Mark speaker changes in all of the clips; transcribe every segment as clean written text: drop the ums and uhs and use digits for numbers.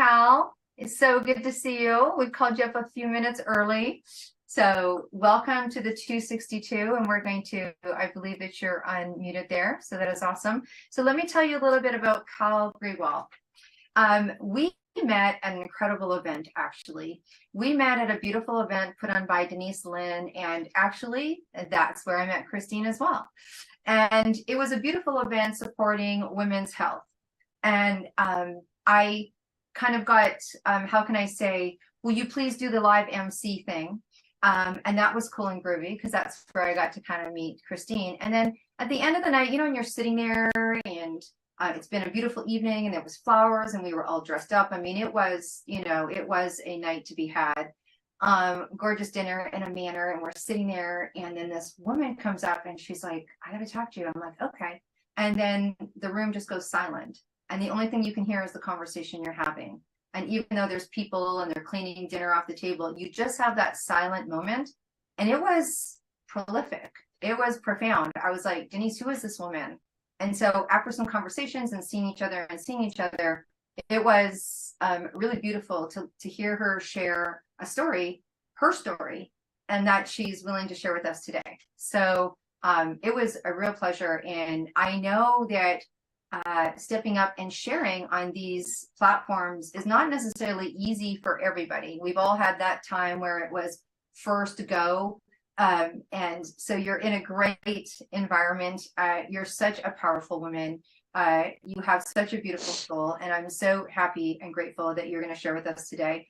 Speaker 1: Cal. It's so good to see you. We called you up a few minutes early. So welcome to the 262, and we're going to, I believe that you're unmuted there, so that is awesome. So let me tell you a little bit about Cal Grewal. We met at an incredible event, actually. We met at a beautiful event put on by Denise Lynn, and actually that's where I met Christine as well. And it was a beautiful event supporting women's health. And I kind of got, how can I say, will you please do the live MC thing? And that was cool and groovy because that's where I got to kind of meet Christine. And then at the end of the night, you know, and you're sitting there and it's been a beautiful evening and there was flowers and we were all dressed up. I mean, it was, you know, it was a night to be had. Gorgeous dinner in a manner, and we're sitting there, and then this woman comes up and she's like, I gotta talk to you. I'm like, okay. And then the room just goes silent. And the only thing you can hear is the conversation you're having. And even though there's people and they're cleaning dinner off the table, you just have that silent moment. And it was prolific. It was profound. I was like, Denise, who is this woman? And so after some conversations and seeing each other, it was really beautiful to hear her share a story, her story, and that she's willing to share with us today. So it was a real pleasure. And I know that stepping up and sharing on these platforms is not necessarily easy for everybody. We've all had that time where it was first to go. And so you're in a great environment. You're such a powerful woman. You have such a beautiful soul, and I'm so happy and grateful that you're going to share with us today.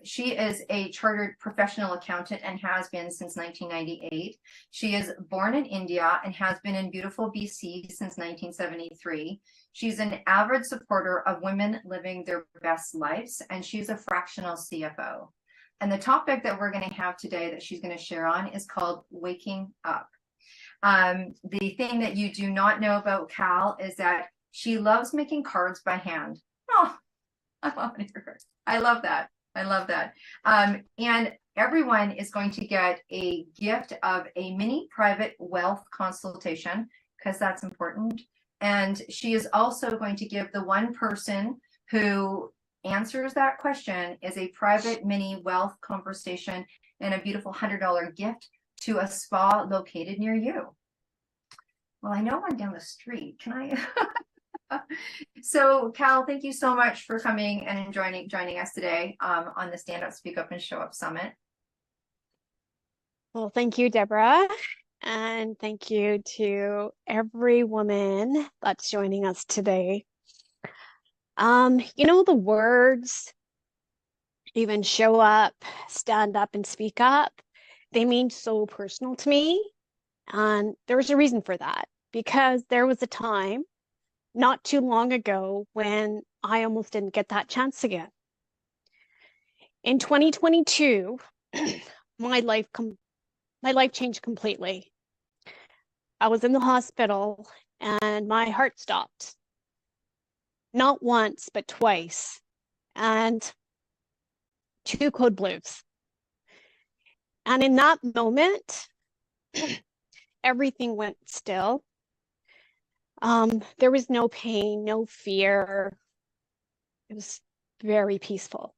Speaker 1: She is a chartered professional accountant and has been since 1998. She is born in India and has been in beautiful BC since 1973. She's an avid supporter of women living their best lives, and she's a fractional CFO. And the topic that we're going to have today that she's going to share on is called Waking Up. The thing that you do not know about Cal is that she loves making cards by hand. Oh, I love her. I love that. I love that. And everyone is going to get a gift of a mini private wealth consultation, because that's important. And she is also going to give the one person who answers that question is a private mini wealth conversation and a beautiful $100 gift to a spa located near you. Well, I know I'm down the street. Can I? So, Cal, thank you so much for coming and joining us today on the Stand Up, Speak Up, and Show Up Summit.
Speaker 2: Well, thank you, Deborah. And thank you to every woman that's joining us today. You know, the words, even show up, stand up, and speak up, they mean so personal to me. And there's a reason for that, because there was a time not too long ago when I almost didn't get that chance again. In 2022, my life changed completely. I was in the hospital and my heart stopped. Not once, but twice. And 2 code blues. And in that moment, everything went still. There was no pain, no fear. It was very peaceful.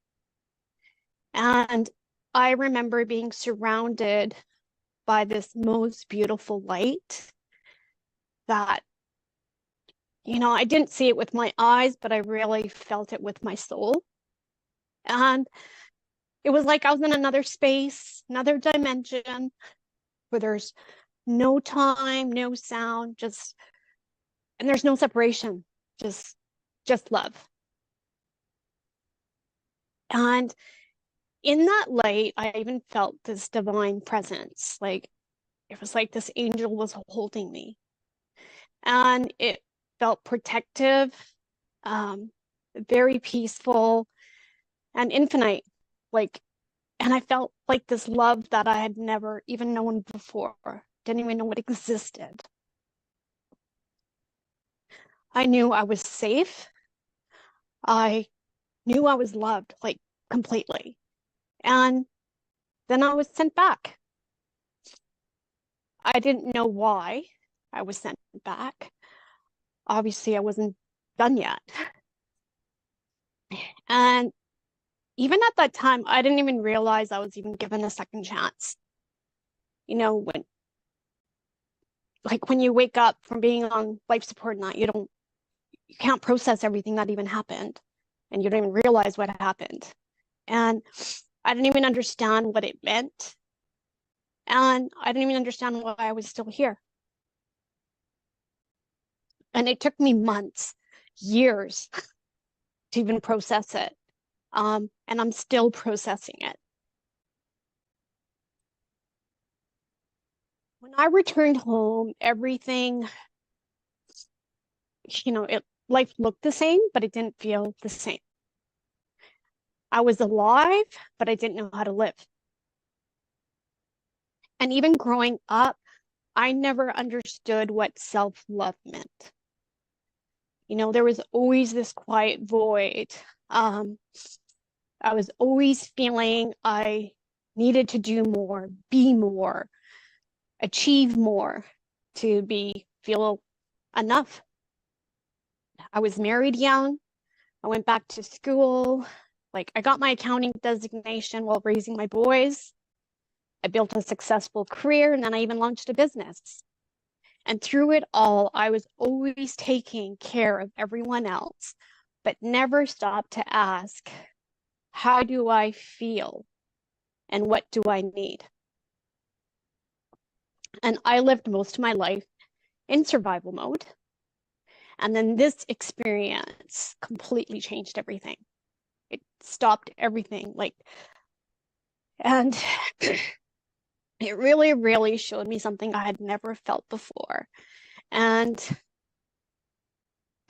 Speaker 2: And I remember being surrounded by this most beautiful light that, you know, I didn't see it with my eyes, but I really felt it with my soul. And it was like I was in another space, another dimension, where there's no time, no sound, and there's no separation, just love. And in that light, I even felt this divine presence. Like, it was like this angel was holding me. And it felt protective, very peaceful, and infinite. And I felt like this love that I had never even known before. Didn't even know it existed. I knew I was safe. I knew I was loved, like, completely. And then I was sent back. I didn't know why I was sent back. Obviously, I wasn't done yet. And even at that time, I didn't even realize I was even given a second chance. You know, when you wake up from being on life support and that, you can't process everything that even happened, and you don't even realize what happened. And I didn't even understand what it meant. And I didn't even understand why I was still here. And it took me months, years to even process it. And I'm still processing it. When I returned home, everything, life looked the same, but it didn't feel the same. I was alive, but I didn't know how to live. And even growing up, I never understood what self-love meant. There was always this quiet void. I was always feeling I needed to do more, be more, achieve more to feel enough. I was married young. I went back to school. I got my accounting designation while raising my boys. I built a successful career, and then I even launched a business. And through it all, I was always taking care of everyone else, but never stopped to ask, how do I feel? And what do I need? And I lived most of my life in survival mode. And then this experience completely changed everything. It stopped everything. And it really, really showed me something I had never felt before. And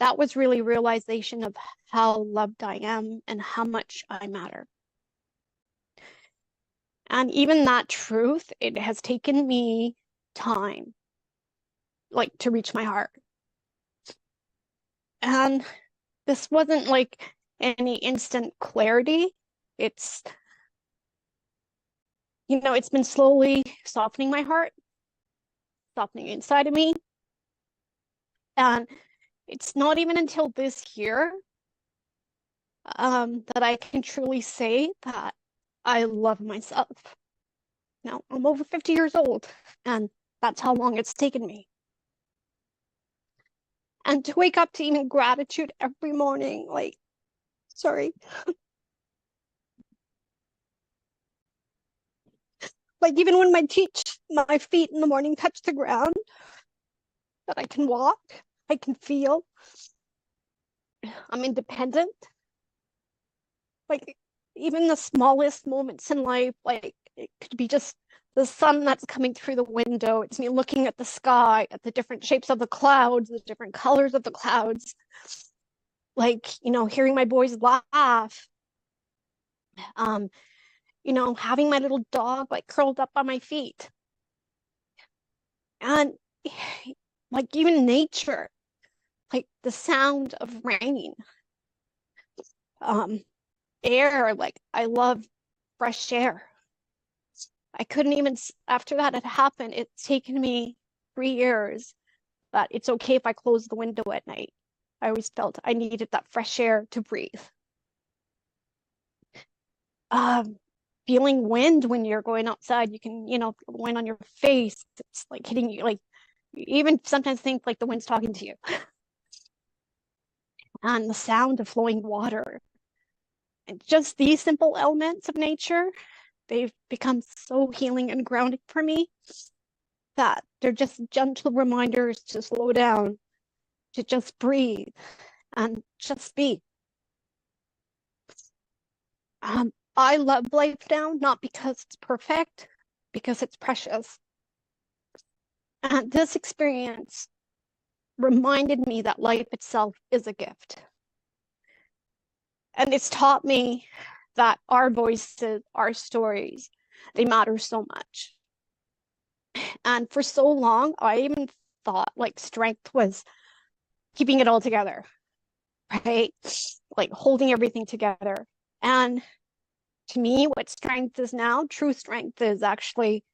Speaker 2: that was really realization of how loved I am and how much I matter. And even that truth, it has taken me time, to reach my heart. And this wasn't any instant clarity. It's been slowly softening my heart, softening inside of me. And it's not even until this year that I can truly say that I love myself. Now, I'm over 50 years old, and that's how long it's taken me. And to wake up to even gratitude every morning, sorry. Even when my feet in the morning touch the ground, that I can walk, I can feel, I'm independent. Even the smallest moments in life, it could be just the sun that's coming through the window. It's me looking at the sky, at the different shapes of the clouds, the different colors of the clouds. Hearing my boys laugh. Having my little dog curled up on my feet. And even nature, the sound of rain. Air, I love fresh air. I couldn't even, after that had happened, it's taken me 3 years that it's okay if I close the window at night. I always felt I needed that fresh air to breathe. Feeling wind when you're going outside, you can, wind on your face. It's hitting you, you even sometimes think the wind's talking to you. And the sound of flowing water. And just these simple elements of nature, they've become so healing and grounding for me that they're just gentle reminders to slow down, to just breathe and just be. I love life now, not because it's perfect, because it's precious. And this experience reminded me that life itself is a gift. And it's taught me that our voices, our stories, they matter so much. And for so long, I even thought strength was keeping it all together, right? Holding everything together. And to me, what strength is now, true strength is actually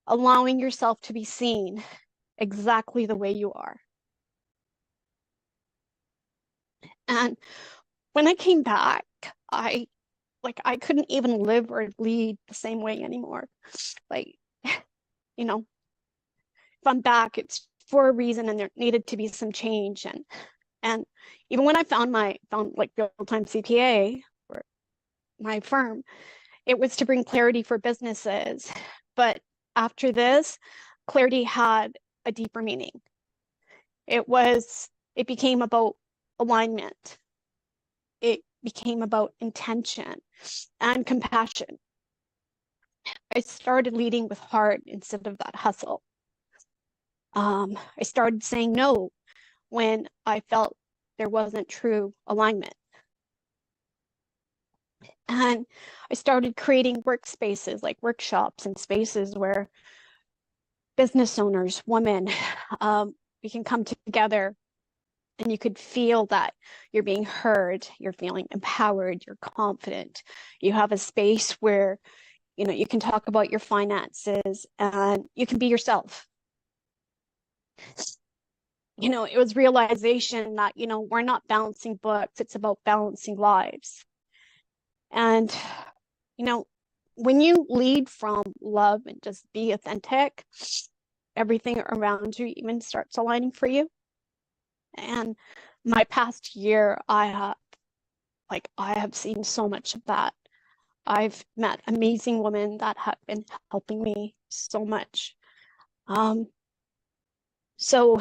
Speaker 2: allowing yourself to be seen exactly the way you are. And when I came back, I couldn't even live or lead the same way anymore. Like, you know, if I'm back, it's for a reason, and there needed to be some change. And even when I found like real-time CPA for my firm, it was to bring clarity for businesses. But after this, clarity had a deeper meaning. It became about alignment. It became about intention and compassion. I started leading with heart instead of that hustle. I started saying no when I felt there wasn't true alignment. And I started creating workspaces, like workshops and spaces where business owners, women, we can come together, and you could feel that you're being heard, you're feeling empowered, you're confident. You have a space where, you can talk about your finances and you can be yourself. It was realization that, we're not balancing books, it's about balancing lives. And, when you lead from love and just be authentic, everything around you even starts aligning for you. And my past year, I have seen so much of that. I've met amazing women that have been helping me so much. So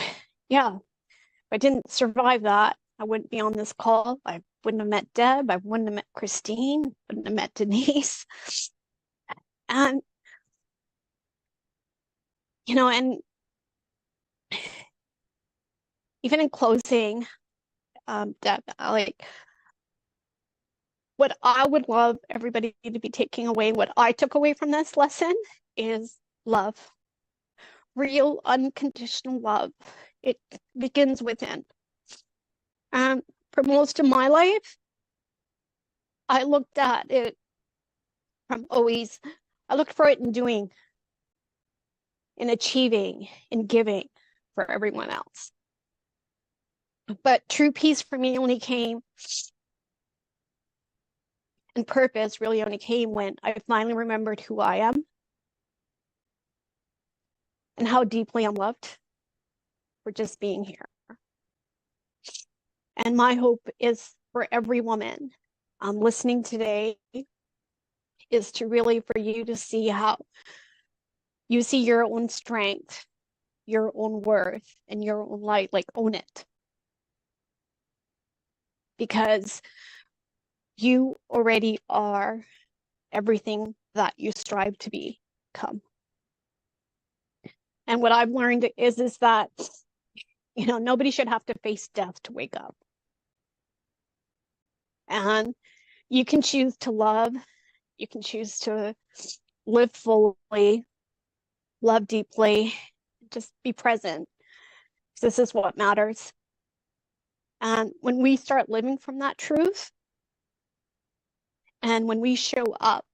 Speaker 2: yeah, if I didn't survive that, I wouldn't be on this call. I wouldn't have met Deb. I wouldn't have met Christine. Wouldn't have met Denise. And, and even in closing, Deb, what I would love everybody to be taking away, what I took away from this lesson is love. Real, unconditional love. It begins within. For most of my life, I looked at it I looked for it in doing, in achieving, in giving for everyone else. But true peace for me only came, and purpose really only came when I finally remembered who I am and how deeply I'm loved for just being here. And my hope is for every woman listening today is to really for you to see how you see your own strength, your own worth, and your own light, like own it. Because you already are everything that you strive to become. And what I've learned is that, nobody should have to face death to wake up. And you can choose to love, you can choose to live fully, love deeply, just be present. This is what matters. And when we start living from that truth, and when we show up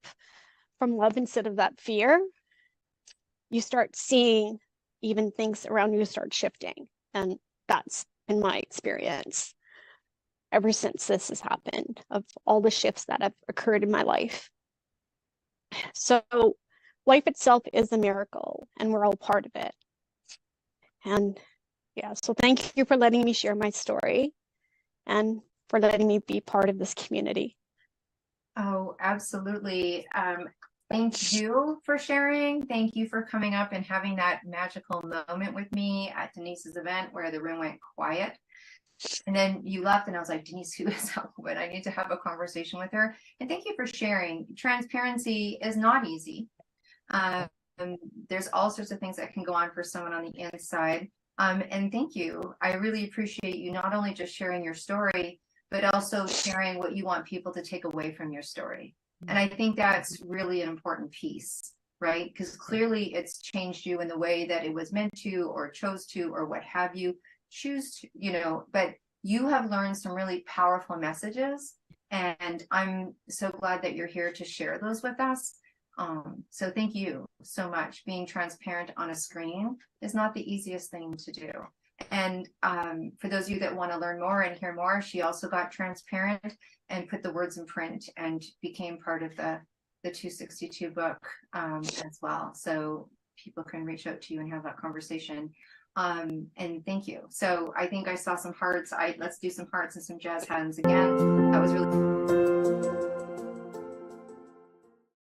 Speaker 2: from love instead of that fear, you start seeing even things around you start shifting. And that's been my experience ever since this has happened, of all the shifts that have occurred in my life. So life itself is a miracle, and we're all part of it. And yeah, so thank you for letting me share my story and for letting me be part of this community.
Speaker 1: Oh, absolutely. Thank you for sharing. Thank you for coming up and having that magical moment with me at Denise's event where the room went quiet. And then you left and I was like, Denise, who is that woman? I need to have a conversation with her. And thank you for sharing. Transparency is not easy. There's all sorts of things that can go on for someone on the inside. And thank you. I really appreciate you not only just sharing your story, but also sharing what you want people to take away from your story. And I think that's really an important piece, right? Because clearly it's changed you in the way that it was meant to, or chose to, or what have you choose to, but you have learned some really powerful messages. And I'm so glad that you're here to share those with us. So thank you so much. Being transparent on a screen is not the easiest thing to do. And for those of you that want to learn more and hear more, she also got transparent and put the words in print and became part of the 262 book as well. So people can reach out to you and have that conversation. And thank you. So I think I saw some hearts. Let's do some hearts and some jazz hands again. That was really